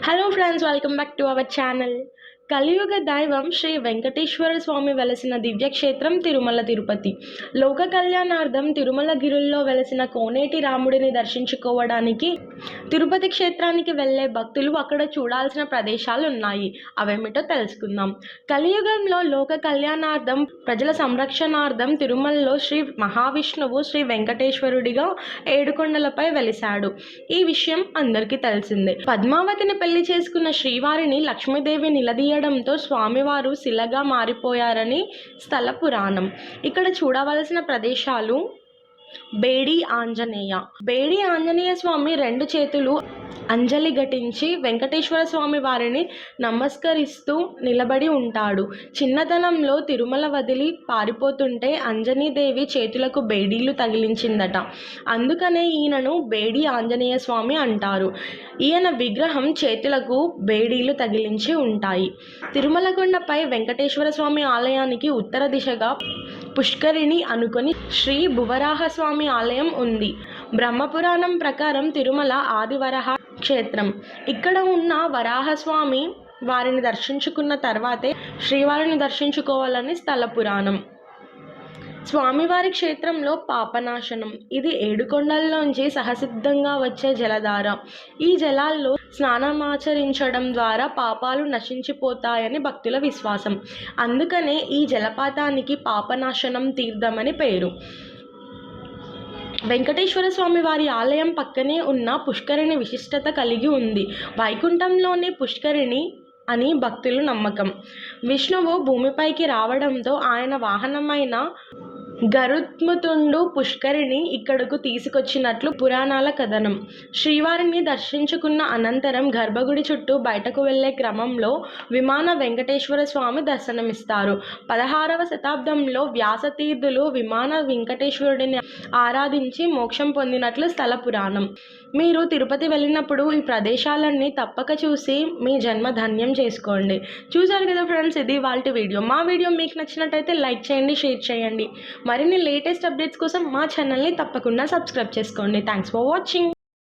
Hello friends, welcome back to our channel. కలియుగ దైవం శ్రీ వెంకటేశ్వర స్వామి వెలసిన దివ్యక్షేత్రం తిరుమల తిరుపతి. లోక కళ్యాణార్థం తిరుమల గిరుల్లో వెలసిన కోనేటి రాముడిని దర్శించుకోవడానికి తిరుపతి క్షేత్రానికి వెళ్ళే భక్తులు అక్కడ చూడాల్సిన ప్రదేశాలు ఉన్నాయి. అవేమిటో తెలుసుకుందాం. కలియుగంలో లోక కళ్యాణార్థం ప్రజల సంరక్షణార్థం తిరుమలలో శ్రీ మహావిష్ణువు శ్రీ వెంకటేశ్వరుడిగా ఏడుకొండలపై వెలిశాడు. ఈ విషయం అందరికీ తెలిసిందే. పద్మావతిని పెళ్లి చేసుకున్న శ్రీవారిని లక్ష్మీదేవి నిలదీయడంతో స్వామివారు శిలగా మారిపోయారని స్థల పురాణం. ఇక్కడ చూడవలసిన ప్రదేశాలు: బేడి ఆంజనేయ స్వామి రెండు చేతులు అంజలి ఘటించి వెంకటేశ్వర స్వామి వారిని నమస్కరిస్తూ నిలబడి ఉంటాడు. చిన్నతనంలో తిరుమల వదిలి పారిపోతుంటే అంజనీదేవి చేతులకు బేడీలు తగిలించిందట. అందుకనే ఈయనను బేడి ఆంజనేయ స్వామి అంటారు. ఈయన విగ్రహం చేతులకు బేడీలు తగిలించి ఉంటాయి. తిరుమల కొండపై వెంకటేశ్వర స్వామి ఆలయానికి ఉత్తర దిశగా పుష్కరిణి అనుకొని శ్రీ భువరాహ స్వామి ఆలయం ఉంది. బ్రహ్మపురాణం ప్రకారం తిరుమల ఆదివరాహ క్షేత్రం. ఇక్కడ ఉన్న వరాహస్వామి వారిని దర్శించుకున్న తర్వాతే శ్రీవారిని దర్శించుకోవాలని స్థల పురాణం. స్వామివారి క్షేత్రంలో పాపనాశనం. ఇది ఏడుకొండల్లోంచి సహసిద్ధంగా వచ్చే జలధార. ఈ జలాల్లో స్నానమాచరించడం ద్వారా పాపాలు నశించిపోతాయని భక్తుల విశ్వాసం. అందుకనే ఈ జలపాతానికి పాపనాశనం తీర్థమని పేరు. వెంకటేశ్వర స్వామి వారి ఆలయం పక్కనే ఉన్న పుష్కరిణి విశిష్టత కలిగి ఉంది. వైకుంఠంలోనే పుష్కరిణి అని భక్తుల నమ్మకం. విష్ణువు భూమిపైకి రావడంతో ఆయన వాహనమైన గరుత్మంతుడు పుష్కరిణి ఇక్కడకు తీసుకొచ్చినట్లు పురాణాల కథనం. శ్రీవారిని దర్శించుకున్న అనంతరం గర్భగుడి చుట్టూ బయటకు వెళ్లే క్రమంలో విమాన వెంకటేశ్వర స్వామి దర్శనమిస్తారు. 16వ శతాబ్దంలో వ్యాసతీర్థులు విమాన వెంకటేశ్వరుడిని ఆరాధించి మోక్షం పొందినట్లు స్థల పురాణం. మీరు తిరుపతి వెళ్ళినప్పుడు ఈ ప్రదేశాలన్నీ తప్పక చూసి మీ జన్మ ధన్యం చేసుకోండి. చూసారు కదా ఫ్రెండ్స్, ఇది ఇవాల్టి వీడియో. మా వీడియో మీకు నచ్చినట్టయితే లైక్ చేయండి, షేర్ చేయండి. మరిన్ని లేటెస్ట్ అప్డేట్స్ కోసం మా ఛానల్ని తప్పకుండా సబ్స్క్రైబ్ చేసుకోండి. Thanks for watching.